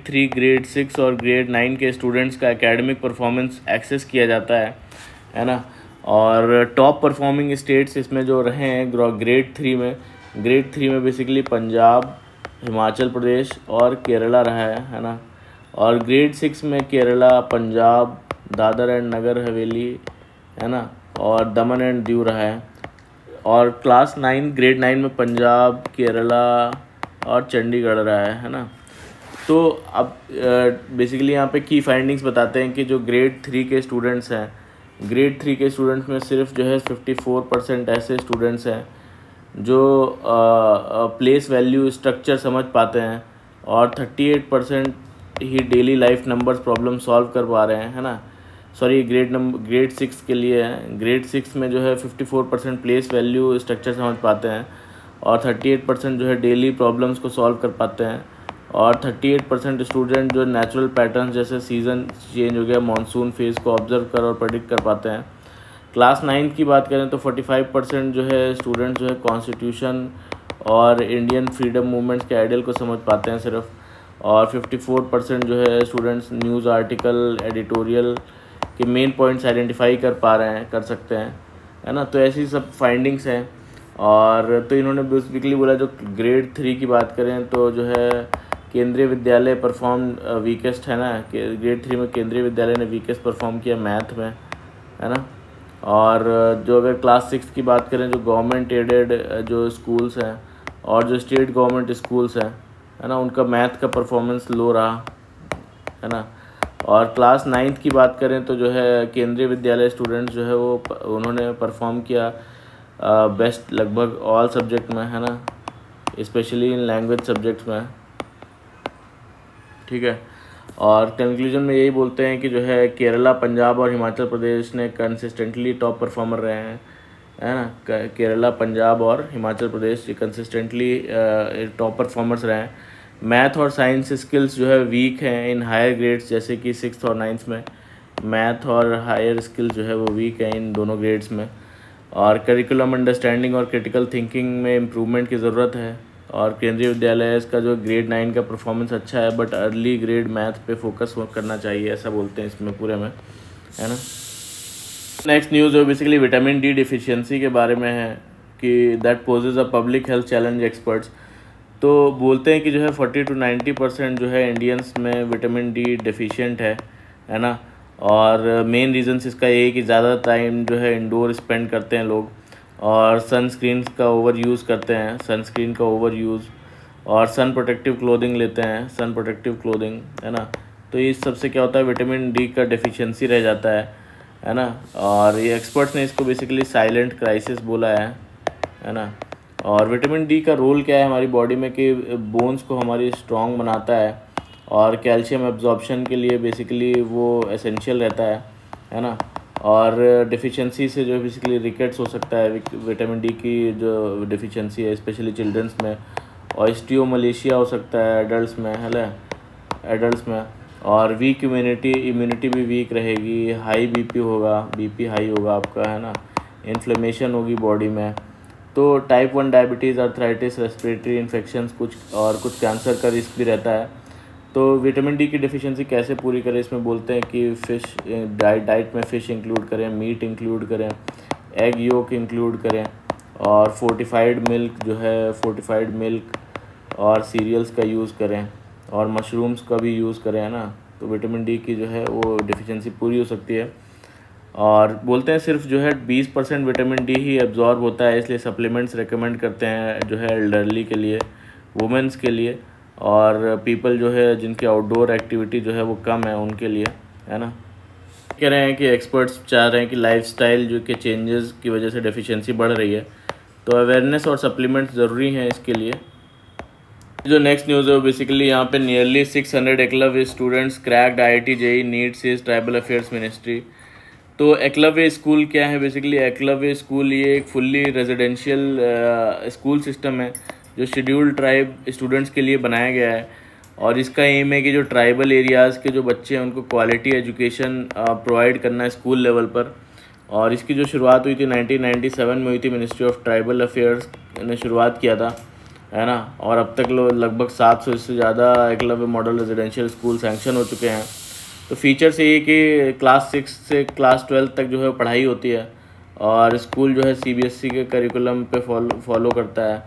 3, ग्रेड 6 और ग्रेड 9 के स्टूडेंट्स का एकेडमिक परफॉर्मेंस एक्सेस किया जाता है ना। और टॉप परफॉर्मिंग स्टेट्स इसमें जो रहे हैं ग्रेड 3 में बेसिकली पंजाब, हिमाचल प्रदेश और केरला रहा है ना। और ग्रेड 6 में केरला, पंजाब, दादर एंड नगर हवेली, है ना, और दमन एंड दीव रहा है। और क्लास 9 ग्रेड 9 में पंजाब, केरला और चंडीगढ़ रहा है ना। तो अब बेसिकली यहाँ पे की फाइंडिंग्स बताते हैं कि जो ग्रेड 3 के स्टूडेंट्स हैं, ग्रेड 3 के स्टूडेंट्स में सिर्फ जो है 54% ऐसे स्टूडेंट्स हैं जो प्लेस वैल्यू स्ट्रक्चर समझ पाते हैं और 38% ही daily life numbers problem solve कर पा रहे हैं, है ना। सॉरी, ग्रेड 6 के लिए है। ग्रेड 6 में जो है 54% प्लेस वैल्यू स्ट्रक्चर समझ पाते हैं और 38% जो है डेली प्रॉब्लम्स को सॉल्व कर पाते हैं और 38% स्टूडेंट जो नेचुरल पैटर्न्स जैसे सीज़न चेंज हो गया, मानसून फेज़ को ऑब्जर्व कर और प्रेडिक्ट कर पाते हैं। क्लास 9 की बात करें तो 45% जो है स्टूडेंट जो है कॉन्स्टिट्यूशन और इंडियन फ्रीडम मूवमेंट्स के आइडियल को समझ पाते हैं सिर्फ, और 54% जो है स्टूडेंट्स न्यूज़ आर्टिकल, एडिटोरियल के मेन पॉइंट्स आइडेंटिफाई कर सकते हैं, है ना। तो ऐसी सब फाइंडिंग्स हैं। और तो इन्होंने बेसिकली बोला जो ग्रेड 3 की बात करें तो जो है केंद्रीय विद्यालय परफॉर्म वीकेस्ट, है ना, कि ग्रेड 3 में केंद्रीय विद्यालय ने वीकेस्ट परफॉर्म किया मैथ में, है ना। और जो अगर क्लास 6 की बात करें, जो गवर्नमेंट एडेड जो स्कूल्स हैं और जो स्टेट गवर्नमेंट स्कूल्स हैं, है ना, उनका मैथ का परफॉर्मेंस लो रहा, है ना। और क्लास 9 की बात करें तो जो है केंद्रीय विद्यालय स्टूडेंट्स जो है वो उन्होंने परफॉर्म किया बेस्ट लगभग ऑल सब्जेक्ट में, है ना, स्पेशली इन लैंग्वेज सब्जेक्ट्स में, ठीक है। और कंक्लूजन में यही बोलते हैं कि जो है केरला, पंजाब और हिमाचल प्रदेश ने कंसिस्टेंटली टॉप परफॉर्मर रहे हैं, है ना। केरला, पंजाब और Himachal Pradesh consistently top performers रहे हैं। मैथ और साइंस स्किल्स जो है वीक हैं इन हायर ग्रेड्स, जैसे कि 6th और 9th में मैथ और हायर स्किल्स जो है वो वीक है इन दोनों ग्रेड्स में। और करिकुलम अंडरस्टैंडिंग और क्रिटिकल थिंकिंग में इम्प्रूवमेंट की ज़रूरत है। और केंद्रीय विद्यालय इसका जो ग्रेड 9 का परफॉर्मेंस अच्छा है, बट अर्ली ग्रेड मैथ पे फोकस करना चाहिए, ऐसा बोलते हैं इसमें पूरे में, है ना। नेक्स्ट न्यूज़ जो बेसिकली विटामिन डी डिफिशियंसी के बारे में है कि that possess a public health challenge experts. तो बोलते हैं कि जो है 40 to 90% जो है इंडियंस में विटामिन डी डेफिशिएंट है ना। और मेन रीज़न्स इसका ये है कि ज़्यादा टाइम जो है इंडोर स्पेंड करते हैं लोग और सनस्क्रीन का ओवर यूज़ करते हैं, सनस्क्रीन का ओवर यूज़, और सन प्रोटेक्टिव क्लोथिंग लेते हैं, सन प्रोटेक्टिव क्लोथिंग, है ना। तो इस सबसे क्या होता है, विटामिन डी का डेफिशिएंसी रह जाता है। है ना। और ये एक्सपर्ट्स ने इसको बेसिकली साइलेंट क्राइसिस बोला है ना। और विटामिन डी का रोल क्या है हमारी बॉडी में कि बोन्स को हमारी स्ट्रॉन्ग बनाता है और कैल्शियम एब्जॉर्प्शन के लिए बेसिकली वो एसेंशियल रहता है ना। और डिफिशिएंसी से जो बेसिकली रिकेट्स हो सकता है, विटामिन डी की जो डिफिशिएंसी है स्पेशली चिल्ड्रंस में, ऑस्टियोमलेशिया हो सकता है एडल्ट्स में, है ना, एडल्ट्स में। और वीक इम्यूनिटी भी वीक रहेगी, हाई बीपी होगा, बीपी हाई होगा आपका, है ना, इन्फ्लेमेशन होगी बॉडी में। तो type 1 diabetes, arthritis, respiratory infections कुछ कैंसर का रिस्क भी रहता है। तो विटामिन डी की डिफिशिएंसी कैसे पूरी करें, इसमें बोलते हैं कि फ़िश डाइट में फ़िश इंक्लूड करें, मीट इंक्लूड करें, एग योक इंक्लूड करें, और फोर्टिफाइड मिल्क और सीरियल्स का यूज़ करें, और मशरूम्स का भी यूज़ करें, है ना। तो विटामिन डी की जो है वो डिफिशिएंसी पूरी हो सकती है। और बोलते हैं सिर्फ जो है 20% विटामिन डी ही एब्जॉर्ब होता है, इसलिए सप्लीमेंट्स रेकमेंड करते हैं जो है एल्डरली के लिए, वुमेंस के लिए, और पीपल जो है जिनकी आउटडोर एक्टिविटी जो है वो कम है उनके लिए, है ना। कह रहे हैं कि एक्सपर्ट्स चाह रहे हैं कि लाइफस्टाइल जो कि चेंजेस की वजह से डेफिशिएंसी बढ़ रही है, तो अवेयरनेस और सप्लीमेंट्स ज़रूरी हैं इसके लिए। जो नेक्स्ट न्यूज़ है वो बेसिकली यहाँ पे nearly 600 Eklavya students cracked IIT JEE NEET says tribal affairs ministry. तो एकलव्य स्कूल क्या है, बेसिकली एकलव्य स्कूल ये एक फुल्ली रेजिडेंशियल स्कूल सिस्टम है जो शेड्यूल्ड ट्राइब स्टूडेंट्स के लिए बनाया गया है। और इसका एम है कि जो ट्राइबल एरियाज़ के जो बच्चे हैं उनको क्वालिटी एजुकेशन प्रोवाइड करना है स्कूल लेवल पर। और इसकी जो शुरुआत हुई थी 1997 में हुई थी, मिनिस्ट्री ऑफ ट्राइबल अफेयर्स ने शुरुआत किया था, है ना। और अब तक लगभग 700 से ज़्यादा Eklavya model residential school sanction हो चुके हैं। तो फीचर्स ये कि क्लास 6 से क्लास 12 तक जो है पढ़ाई होती है, और स्कूल जो है CBSE के करिकुलम पे फॉलो करता है,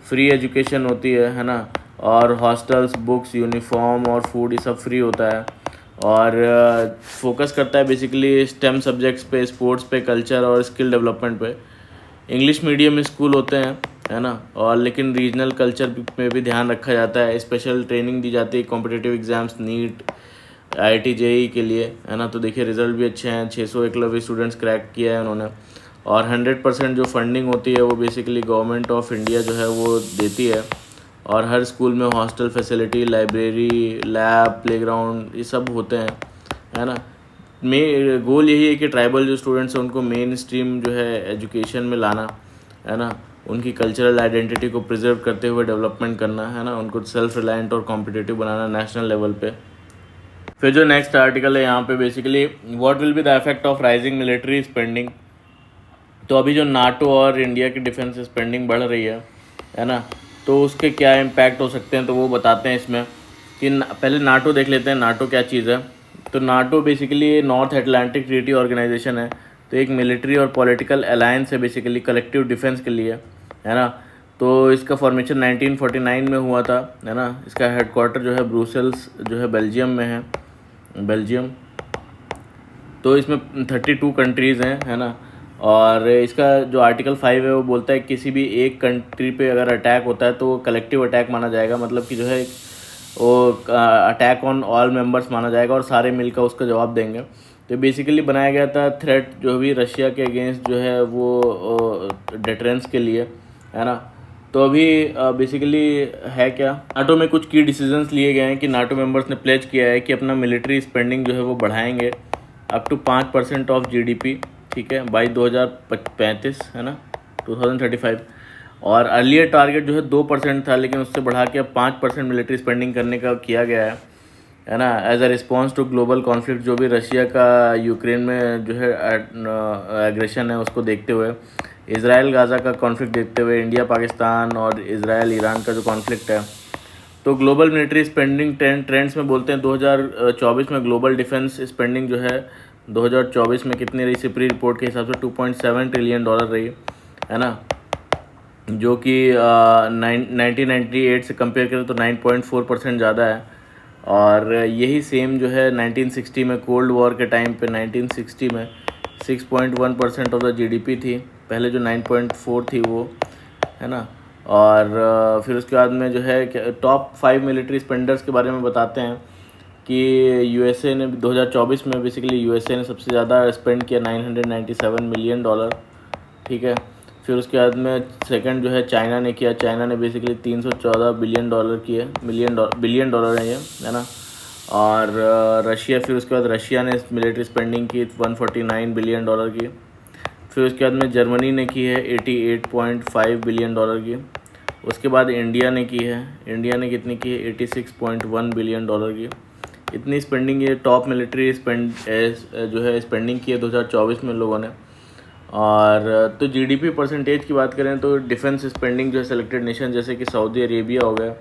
फ्री एजुकेशन होती है ना। और हॉस्टल्स, बुक्स, यूनिफॉर्म और फूड ये सब फ्री होता है। और फोकस करता है बेसिकली स्टेम सब्जेक्ट्स पे, स्पोर्ट्स पे, कल्चर और स्किल डेवलपमेंट पे। इंग्लिश मीडियम स्कूल होते हैं, है ना। और लेकिन रीजनल कल्चर में भी ध्यान रखा जाता है, स्पेशल ट्रेनिंग दी जाती है competitive exams, NEET, IIT JEE के लिए, है ना। तो देखिए रिज़ल्ट भी अच्छे हैं, 600 एकलव्य स्टूडेंट्स क्रैक किया है उन्होंने। और 100% जो फंडिंग होती है वो बेसिकली गवर्नमेंट ऑफ इंडिया जो है वो देती है। और हर स्कूल में hostel facility, library, lab, playground ये सब होते हैं, है ना। गोल यही है कि ट्राइबल जो स्टूडेंट्स हैं उनको मेन स्ट्रीम जो है एजुकेशन में लाना, है ना। उनकी कल्चरल आइडेंटिटी को प्रिजर्व करते हुए डेवलपमेंट करना, है ना। उनको सेल्फ रिलायंट और कॉम्पिटिटिव बनाना नेशनल लेवल पे। फिर जो नेक्स्ट आर्टिकल है यहाँ पे basically what will be the effect of rising military spending. तो अभी जो नाटो और इंडिया की डिफेंस स्पेंडिंग बढ़ रही है ना, तो उसके क्या इम्पैक्ट हो सकते हैं तो वो बताते हैं इसमें कि पहले नाटो देख लेते हैं, नाटो क्या चीज़ है। तो NATO basically North Atlantic Treaty Organisation है। तो एक मिलिट्री और पॉलिटिकल अलायंस है बेसिकली कलेक्टिव डिफेंस के लिए, है ना। तो इसका फॉर्मेशन 1949 में हुआ था, है ना। इसका हेडक्वार्टर जो है ब्रुसेल्स जो है बेल्जियम में है, बेल्जियम। तो इसमें 32 कंट्रीज़ हैं, है ना। और इसका जो आर्टिकल 5 है वो बोलता है किसी भी एक कंट्री पे अगर अटैक होता है तो वो कलेक्टिव अटैक माना जाएगा, मतलब कि जो है वो अटैक ऑन ऑल मेंबर्स माना जाएगा और सारे मिलकर उसका जवाब देंगे। तो बेसिकली बनाया गया था थ्रेट जो भी रशिया के अगेंस्ट जो है वो डिटरेंस के लिए, है ना। तो अभी बेसिकली है क्या, नाटो में कुछ की डिसीजंस लिए गए हैं कि नाटो मेंबर्स ने प्लेज किया है कि अपना मिलिट्री स्पेंडिंग जो है वो बढ़ाएंगे अप टू 5% ऑफ GDP, ठीक है, बाई 2035, है ना, 2035। और अर्लियर टारगेट जो है 2% था, लेकिन उससे बढ़ा के अब 5% मिलिट्री स्पेंडिंग करने का किया गया है ना। As a response to global conflict, जो भी रशिया का यूक्रेन में जो है एग्रेशन है उसको देखते हुए, इसराइल गाज़ा का कॉन्फ्लिक्ट देखते हुए, इंडिया पाकिस्तान और इसराइल ईरान का जो कॉन्फ्लिक्ट है। तो ग्लोबल मिलिट्री स्पेंडिंग ट्रेंड्स में बोलते हैं 2024 में ग्लोबल डिफेंस स्पेंडिंग जो है 2024 में कितनी रही, सिपरी रिपोर्ट के हिसाब से $2.7 ट्रिलियन रही, है ना। जो कि 1998 से कंपेयर करें तो 9.4% ज़्यादा है। और यही सेम जो है 1960 में कोल्ड वॉर के टाइम पे 1960 में 6.1% ऑफ द GDP थी, पहले जो 9.4 थी वो, है ना। और फिर उसके बाद में जो है टॉप 5 मिलिट्री स्पेंडर्स के बारे में बताते हैं कि यूएसए ने 2024 में बेसिकली यूएसए ने सबसे ज़्यादा स्पेंड किया $997 मिलियन, ठीक है। फिर उसके बाद में सेकंड जो है चाइना ने किया, चाइना ने बेसिकली $314 बिलियन किए, बिलियन डॉलर है ये, है ना। और रशिया, फिर उसके बाद रशिया ने मिलिट्री स्पेंडिंग की 149 बिलियन डॉलर की। फिर उसके बाद में जर्मनी ने की है 88.5 बिलियन डॉलर की। उसके बाद इंडिया ने की है, इंडिया ने कितनी की है 86.1 बिलियन डॉलर की। इतनी स्पेंडिंग, ये टॉप मिलिट्री जो है स्पेंडिंग की है 2024 में लोगों ने। और तो जीडीपी परसेंटेज की बात करें तो डिफेंस स्पेंडिंग जो है सेलेक्टेड नेशन जैसे कि सऊदी अरेबिया हो गया,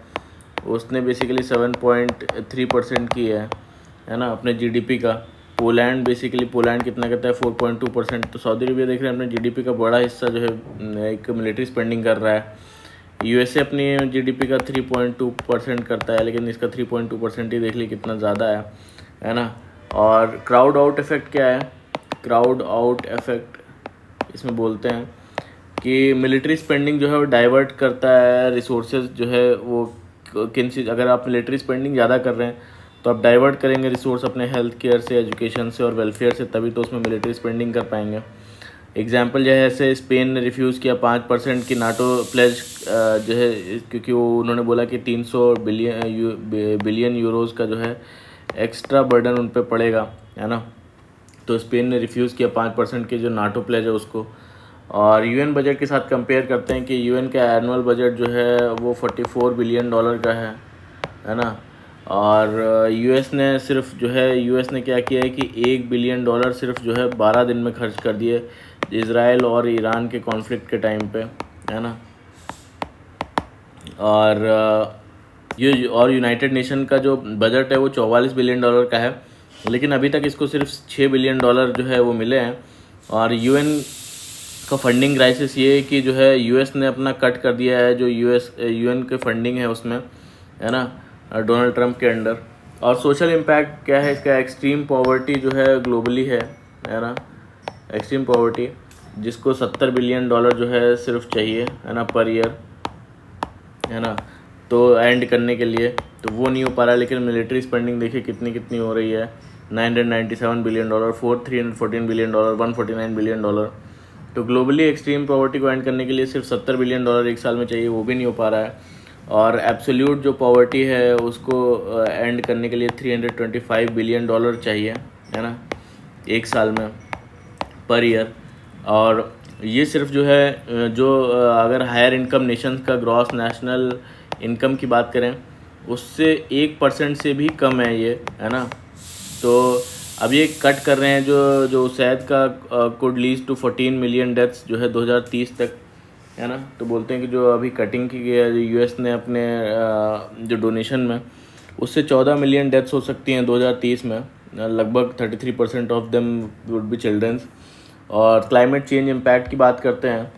उसने बेसिकली 7.3% की है ना, अपने जीडीपी का। पोलैंड कितना करता है 4.2%। तो सऊदी अरेबिया देख रहे हैं अपने जीडीपी का बड़ा हिस्सा जो है एक मिलिट्री स्पेंडिंग कर रहा है। यूएसए अपनी जीडीपी का 3.2% करता है, लेकिन इसका 3.2% ही देख ली कितना ज़्यादा है ना। और क्राउड आउट इफेक्ट क्या है? क्राउड आउट इफेक्ट इसमें बोलते हैं कि मिलिट्री स्पेंडिंग जो है वो डाइवर्ट करता है रिसोर्सेज जो है वो किन चीज़, अगर आप मिलिट्री स्पेंडिंग ज़्यादा कर रहे हैं तो आप डाइवर्ट करेंगे रिसोर्स अपने हेल्थ केयर से, एजुकेशन से और वेलफेयर से, तभी तो उसमें मिलिट्री स्पेंडिंग कर पाएंगे। एग्जाम्पल जो है ऐसे स्पेन ने रिफ्यूज़ किया 5% की नाटो प्लेज जो है, क्योंकि वो उन्होंने बोला कि 300 बिलियन यूरोज़ का जो है एक्स्ट्रा बर्डन उन पर पड़ेगा, है ना। तो स्पेन ने रिफ्यूज़ किया 5% की जो नाटो प्लेज है उसको। और यूएन बजट के साथ कंपेयर करते हैं कि यूएन का एनुअल बजट जो है वो $44 बिलियन का है ना। और यूएस ने क्या किया है कि $1 बिलियन सिर्फ जो है 12 दिन में खर्च कर दिए इज़राइल और ईरान के कॉन्फ्लिक्ट के टाइम पे, है ना। और यूनाइटेड नेशन का जो बजट है वो $44 बिलियन का है, लेकिन अभी तक इसको सिर्फ $6 बिलियन जो है वो मिले हैं। और यूएन का फंडिंग क्राइसिस ये है कि जो है यूएस ने अपना कट कर दिया है जो यूएन के फंडिंग है उसमें, है ना, डोनाल्ड ट्रंप के अंडर। और सोशल इम्पैक्ट क्या है इसका? एक्सट्रीम पॉवर्टी जो है ग्लोबली है ना, एक्सट्रीम पॉवर्टी जिसको $70 बिलियन जो है सिर्फ चाहिए, है ना, पर ईयर, है ना, तो एंड करने के लिए, तो वो नहीं हो पा रहा है। लेकिन मिलिट्री स्पेंडिंग देखिए कितनी हो रही है, $997 बिलियन, $314 बिलियन, $149 बिलियन। तो ग्लोबली एक्सट्रीम पॉवर्टी को एंड करने के लिए सिर्फ $70 बिलियन एक साल में चाहिए, वो भी नहीं हो पा रहा है। और एब्सोल्यूट जो पॉवर्टी है उसको एंड करने के लिए $325 बिलियन चाहिए, है ना, एक साल में, पर ईयर। और ये सिर्फ जो है अगर हायर इनकम नेशंस का ग्रॉस नेशनल इनकम की बात करें उससे 1% से भी कम है ये, है ना। तो अब ये कट कर रहे हैं जो शायद का could lead to 14 million deaths जो है 2030 तक, है ना। तो बोलते हैं कि जो अभी कटिंग की गई है यूएस ने अपने जो डोनेशन में, उससे 14 मिलियन डेथ्स हो सकती हैं 2030 में, लगभग 33% of them would be childrens. और क्लाइमेट चेंज इम्पैक्ट की बात करते हैं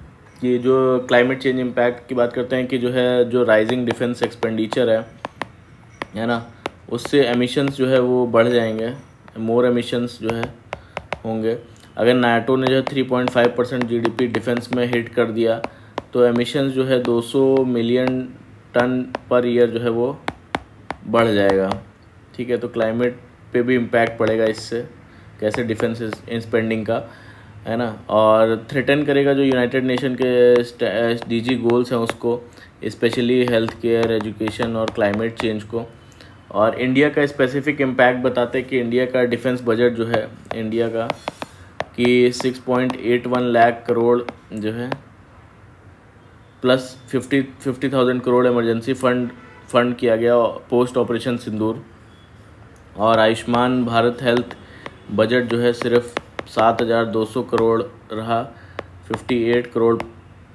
कि जो है जो राइजिंग डिफेंस एक्सपेंडिचर है ना, उससे एमिशंस जो है वो बढ़ जाएंगे, मोर एमिशंस जो है होंगे। अगर नाटो ने जो है 3.5% जीडीपी डिफेंस में हिट कर दिया तो एमिशंस जो है 200 मिलियन टन पर ईयर जो है वो बढ़ जाएगा, ठीक है। तो क्लाइमेट पे भी इम्पैक्ट पड़ेगा इससे, कैसे डिफेंस स्पेंडिंग का, है ना। और थ्रेटन करेगा जो यूनाइटेड नेशन के एसडीजी गोल्स हैं उसको, स्पेशली हेल्थ केयर, एजुकेशन और क्लाइमेट चेंज को। और इंडिया का स्पेसिफिक इम्पैक्ट बताते हैं कि इंडिया का डिफेंस बजट जो है इंडिया का कि 6.81 लाख करोड़ जो है, प्लस 50,000 करोड़ इमरजेंसी फंड किया गया पोस्ट ऑपरेशन सिंदूर। और आयुष्मान भारत हेल्थ बजट जो है सिर्फ 7,200 करोड़ रहा 58 करोड़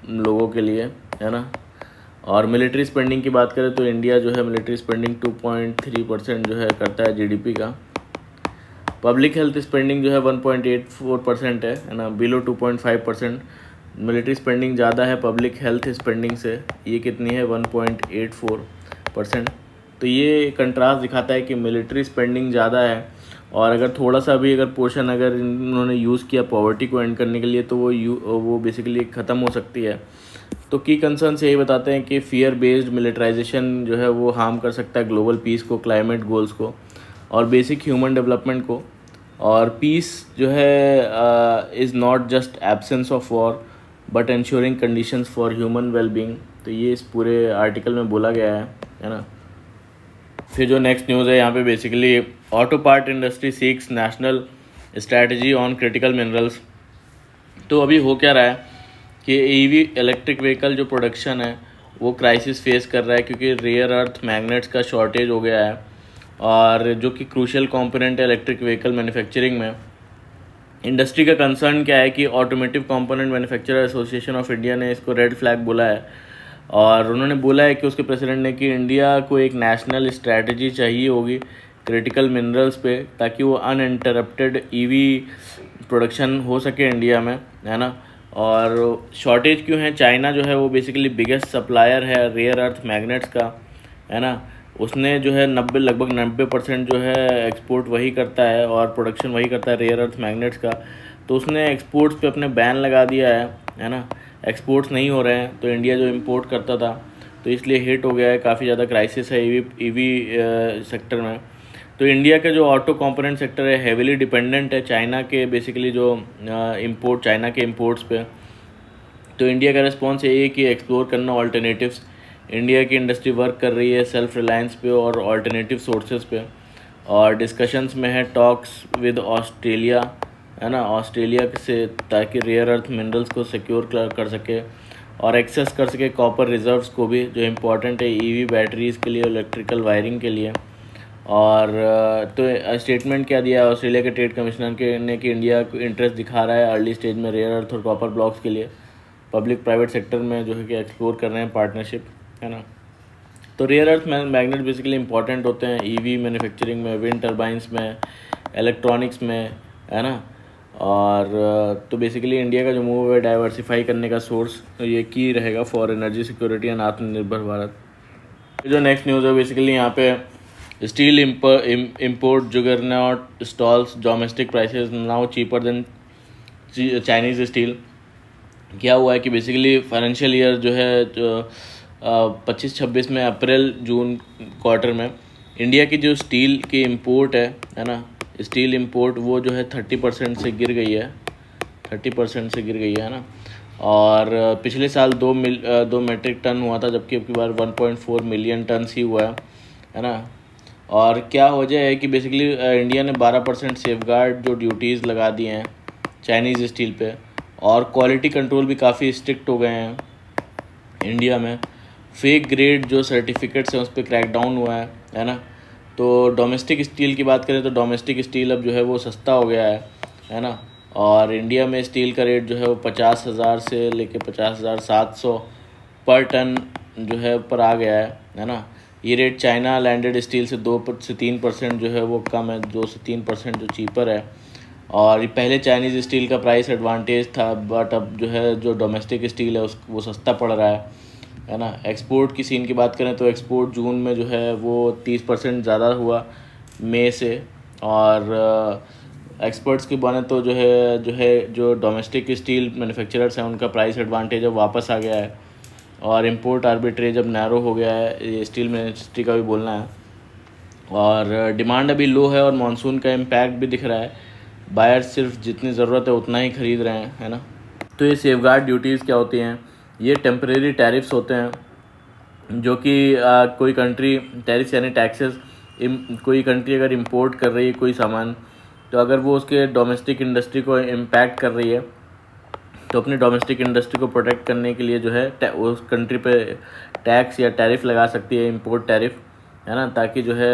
लोगों के लिए, है ना। और मिलिट्री स्पेंडिंग की बात करें तो इंडिया जो है मिलिट्री स्पेंडिंग 2.3% जो है करता है जीडीपी का। पब्लिक हेल्थ स्पेंडिंग जो है 1.84% है ना, बिलो 2.5%। मिलिट्री स्पेंडिंग ज़्यादा है पब्लिक हेल्थ स्पेंडिंग से, ये कितनी है 1.84%। तो ये कंट्रास्ट दिखाता है कि मिलिट्री स्पेंडिंग ज़्यादा है, और अगर थोड़ा सा भी अगर पोर्शन अगर इन्होंने यूज़ किया पॉवर्टी को एंड करने के लिए तो वो बेसिकली ख़त्म हो सकती है। तो की कंसर्न्स यही बताते हैं कि फियर बेस्ड मिलिट्राइजेशन जो है वो हार्म कर सकता है ग्लोबल पीस को, क्लाइमेट गोल्स को। और बेसिक ह्यूमन डेवलपमेंट को। और पीस जो है is not just absence of war but ensuring conditions for human wellbeing. तो ये इस पूरे आर्टिकल में बोला गया है ना। फिर जो नेक्स्ट न्यूज़ है यहाँ पे basically auto part industry seeks national strategy on critical minerals. तो अभी हो क्या रहा है कि ईवी इलेक्ट्रिक व्हीकल जो प्रोडक्शन है वो क्राइसिस फेस कर रहा है क्योंकि रेयर अर्थ मैग्नेट्स का शॉर्टेज हो गया है, और जो कि क्रूशियल कंपोनेंट है इलेक्ट्रिक व्हीकल मैन्युफैक्चरिंग में। इंडस्ट्री का कंसर्न क्या है कि automotive component manufacturer association of India ने इसको रेड फ्लैग बोला है, और उन्होंने बोला है कि उसके प्रेसिडेंट ने कि इंडिया को एक नेशनल स्ट्रैटेजी चाहिए होगी क्रिटिकल मिनरल्स पे, ताकि वो अनइंटरप्टेड ईवी प्रोडक्शन हो सके इंडिया में, है ना। और शॉर्टेज क्यों है, चाइना जो है वो बेसिकली बिगेस्ट सप्लायर है रेयर अर्थ मैग्नेट्स का, है ना। उसने जो है लगभग 90% जो है एक्सपोर्ट वही करता है और प्रोडक्शन वही करता है रेयर अर्थ मैग्नेट्स का। तो उसने एक्सपोर्ट्स पे अपने बैन लगा दिया है ना। एक्सपोर्ट्स नहीं हो रहे हैं तो इंडिया जो इंपोर्ट करता था तो इसलिए हिट हो गया है, काफ़ी ज़्यादा क्राइसिस है ईवी सेक्टर में। तो इंडिया का जो ऑटो कंपोनेंट सेक्टर है हेविली डिपेंडेंट है चाइना के, बेसिकली जो चाइना के इंपोर्ट्स पे। तो इंडिया का रिस्पॉन्स यही है कि एक्सप्लोर करना ऑल्टरनेटिव्स। इंडिया की इंडस्ट्री वर्क कर रही है सेल्फ रिलायंस पे और ऑल्टरनेटिव सोर्सेज पे, और डिस्कशंस में है टॉक्स विद ऑस्ट्रेलिया, है ना, ऑस्ट्रेलिया से, ताकि रेयर अर्थ मिनरल्स को सिक्योर कर सके और एक्सेस कर सके कॉपर रिजर्व्स को भी, जो इम्पोर्टेंट है ईवी बैटरीज़ के लिए, इलेक्ट्रिकल वायरिंग के लिए। और तो स्टेटमेंट क्या दिया ऑस्ट्रेलिया के ट्रेड कमिश्नर ने कि इंडिया को इंटरेस्ट दिखा रहा है अर्ली स्टेज में रेयर अर्थ और कॉपर ब्लॉक्स के लिए पब्लिक प्राइवेट सेक्टर में जो है कि एक्सप्लोर कर रहे हैं पार्टनरशिप, है ना। तो rare earth magnet basically important होते हैं ईवी मैन्युफैक्चरिंग में, विंड टर्बाइंस में, इलेक्ट्रॉनिक्स में, है ना। और तो बेसिकली इंडिया का जो मूव है डाइवर्सिफाई करने का सोर्स, तो ये की रहेगा फॉर एनर्जी सिक्योरिटी एंड आत्मनिर्भर भारत। जो नेक्स्ट न्यूज़ है बेसिकली यहाँ पे steel import juggernaut stalls domestic prices now cheaper than Chinese steel. क्या हुआ है कि बेसिकली फाइनेंशियल ईयर जो है 25-26 में, अप्रैल जून क्वार्टर में इंडिया की जो स्टील की इंपोर्ट है ना, स्टील इंपोर्ट वो जो है 30% से गिर गई है, 30% से गिर गई है ना। और पिछले साल 2 मेट्रिक टन हुआ था, जबकि अब की बार 1.4 मिलियन टन ही हुआ है ना। और क्या वजह है कि बेसिकली इंडिया ने 12% सेफगार्ड जो ड्यूटीज़ लगा दिए हैं चाइनीज़ स्टील पे, और क्वालिटी कंट्रोल भी काफ़ी स्ट्रिक्ट हो गए हैं इंडिया में। फेक ग्रेड जो सर्टिफिकेट्स हैं उस पर क्रैकडाउन हुआ है ना। तो डोमेस्टिक स्टील की बात करें तो डोमेस्टिक स्टील अब जो है वो सस्ता हो गया है ना। और इंडिया में स्टील का रेट जो है वो 50,000 से लेके 50,700 पर टन जो है ऊपर आ गया है ना। ये रेट चाइना लैंडेड स्टील से 2 से 3% जो है वो कम है, 2 से 3% जो चीपर है। और ये पहले चाइनीज़ स्टील का प्राइस एडवांटेज था, बट अब जो है जो डोमेस्टिक स्टील है वो सस्ता पड़ रहा है ना। एक्सपोर्ट की सीन की बात करें तो एक्सपोर्ट जून में जो है वो 30% ज़्यादा हुआ मई से। और एक्सपर्ट्स की बने तो जो डोमेस्टिक स्टील मैन्युफैक्चरर्स हैं उनका प्राइस एडवांटेज अब वापस आ गया है, और इंपोर्ट आर्बिट्रेज अब नैरो हो गया है, ये स्टील मिनिस्ट्री का भी बोलना है। और डिमांड अभी लो है और मानसून का इम्पैक्ट भी दिख रहा है, बायर्स सिर्फ जितनी ज़रूरत है उतना ही ख़रीद रहे हैं, है ना। तो ये सेफगार्ड ड्यूटीज़ क्या होती हैं, ये टेम्परेरी टैरिफ्स होते हैं जो कि कोई कंट्री, टैरिफ्स यानी टैक्सेस, कोई कंट्री अगर इंपोर्ट कर रही है कोई सामान, तो अगर वो उसके डोमेस्टिक इंडस्ट्री को इम्पैक्ट कर रही है तो अपनी डोमेस्टिक इंडस्ट्री को प्रोटेक्ट करने के लिए जो है उस कंट्री पे टैक्स या टैरिफ लगा सकती है, इंपोर्ट टैरिफ, है ना, ताकि जो है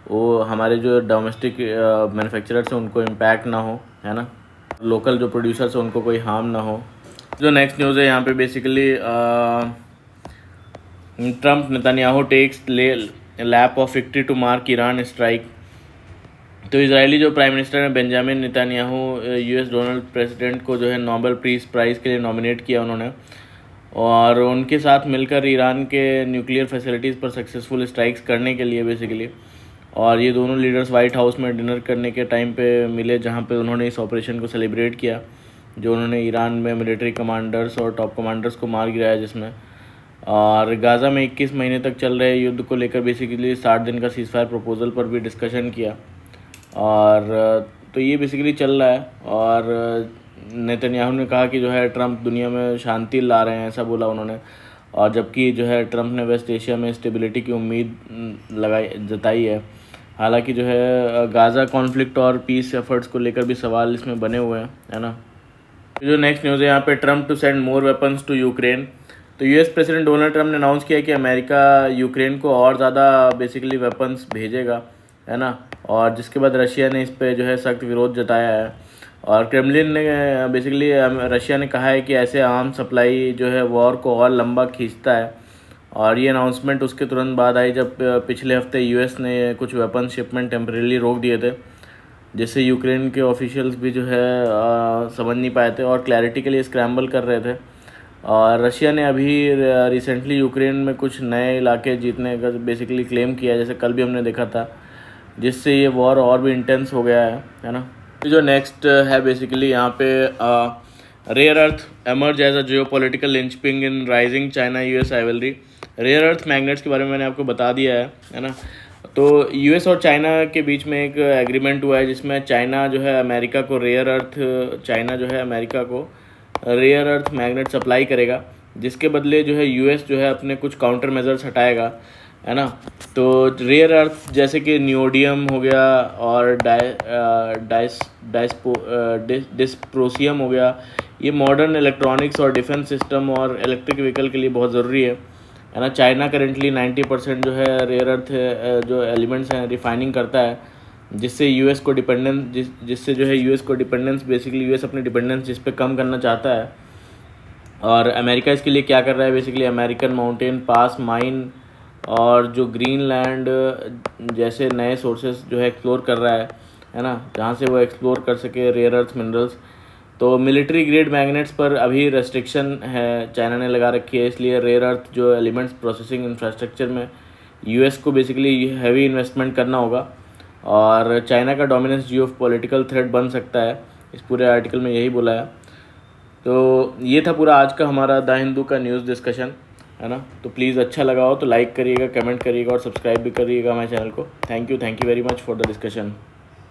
वो हमारे जो डोमेस्टिक मैन्युफैक्चरर्स हैं उनको इम्पैक्ट ना हो, है ना, लोकल जो प्रोड्यूसर्स हैं उनको कोई हार्म ना हो। जो नेक्स्ट न्यूज़ है यहाँ पे basically Trump Netanyahu takes lap of victory to mark Iran strike. तो इजरायली जो प्राइम मिनिस्टर हैं Benjamin Netanyahu US Donald president को जो है नोबेल पीस प्राइज़ के लिए नॉमिनेट किया उन्होंने, और उनके साथ मिलकर ईरान के न्यूक्लियर फैसिलिटीज़ पर सक्सेसफुल स्ट्राइक्स करने के लिए बेसिकली। और ये दोनों लीडर्स वाइट हाउस में डिनर करने के टाइम पे मिले, जहाँ पे उन्होंने इस ऑपरेशन को सेलिब्रेट किया जो उन्होंने ईरान में मिलिट्री कमांडर्स और टॉप कमांडर्स को मार गिराया जिसमें। और गाज़ा में 21 महीने तक चल रहे युद्ध को लेकर बेसिकली 60 दिन का सीज़फायर प्रपोजल पर भी डिस्कशन किया। और तो ये बेसिकली चल रहा है। और नेतन्याहू ने कहा कि जो है ट्रंप दुनिया में शांति ला रहे हैं, ऐसा बोला उन्होंने। और जबकि जो है ट्रंप ने वेस्ट एशिया में स्टेबिलिटी की उम्मीद जताई है। हालांकि जो है गाज़ा कॉन्फ्लिक्ट और पीस एफर्ट्स को लेकर भी सवाल इसमें बने हुए हैं, है ना। जो नेक्स्ट न्यूज़ है यहाँ पे, Trump to send more weapons to Ukraine. तो यूएस प्रेसिडेंट डोनाल्ड ट्रंप ने अनाउंस किया कि अमेरिका यूक्रेन को और ज़्यादा बेसिकली वेपन्स भेजेगा, है ना। और जिसके बाद रशिया ने इस पे जो है सख्त विरोध जताया है। और क्रेमलिन ने बेसिकली रशिया ने कहा है कि ऐसे आर्म सप्लाई जो है वॉर को और लंबा खींचता है। और ये अनाउंसमेंट उसके तुरंत बाद आई जब पिछले हफ्ते यूएस ने कुछ वेपन शिपमेंट टेम्परेली रोक दिए थे, जिससे यूक्रेन के ऑफिशियल्स भी जो है समझ नहीं पाए थे और क्लैरिटी के लिए स्क्रैम्बल कर रहे थे। और रशिया ने अभी रिसेंटली यूक्रेन में कुछ नए इलाके जीतने का बेसिकली क्लेम किया, जैसे कल भी हमने देखा था, जिससे ये वॉर और भी इंटेंस हो गया है ना। जो नेक्स्ट है बेसिकली यहाँ पे, rare earth emerge as a geopolitical linchpin in rising China US rivalry. Rare earth magnets के बारे में मैंने आपको बता दिया है ना। तो यूएस और चाइना के बीच में एक एग्रीमेंट हुआ है जिसमें चाइना जो है अमेरिका को रेयर अर्थ मैग्नेट सप्लाई करेगा, जिसके बदले जो है यूएस जो है अपने कुछ काउंटर मेजर्स हटाएगा, है ना। तो रेयर अर्थ जैसे कि नियोडियम हो गया और डिस्प्रोसियम हो गया, ये मॉडर्न इलेक्ट्रॉनिक्स और डिफेंस सिस्टम और इलेक्ट्रिक व्हीकल के लिए बहुत ज़रूरी है ना। चाइना करेंटली 90% जो है रेयर अर्थ जो एलिमेंट्स हैं रिफाइनिंग करता है, जिससे यूएस को डिपेंडेंस बेसिकली यूएस अपनी डिपेंडेंस जिस पे कम करना चाहता है। और अमेरिका इसके लिए क्या कर रहा है, basically American mountain pass mine और जो ग्रीनलैंड जैसे नए सोर्सेस जो है एक्सप्लोर कर रहा है ना, जहाँ से वो एक्सप्लोर कर सके रेयर अर्थ मिनरल्स। तो मिलिट्री ग्रेड मैग्नेट्स पर अभी रेस्ट्रिक्शन है चाइना ने लगा रखी है, इसलिए रेयर अर्थ जो एलिमेंट्स प्रोसेसिंग इंफ्रास्ट्रक्चर में यूएस को बेसिकली हैवी इन्वेस्टमेंट करना होगा। और चाइना का डोमिनेंस जियो पॉलिटिकल थ्रेट बन सकता है, इस पूरे आर्टिकल में यही बोला है। तो ये था पूरा आज का हमारा द हिंदू का न्यूज़ डिस्कशन, है ना। तो प्लीज़ अच्छा लगा हो तो लाइक करिएगा, कमेंट करिएगा और सब्सक्राइब भी करिएगा हमारे चैनल को। Thank you very much for the discussion.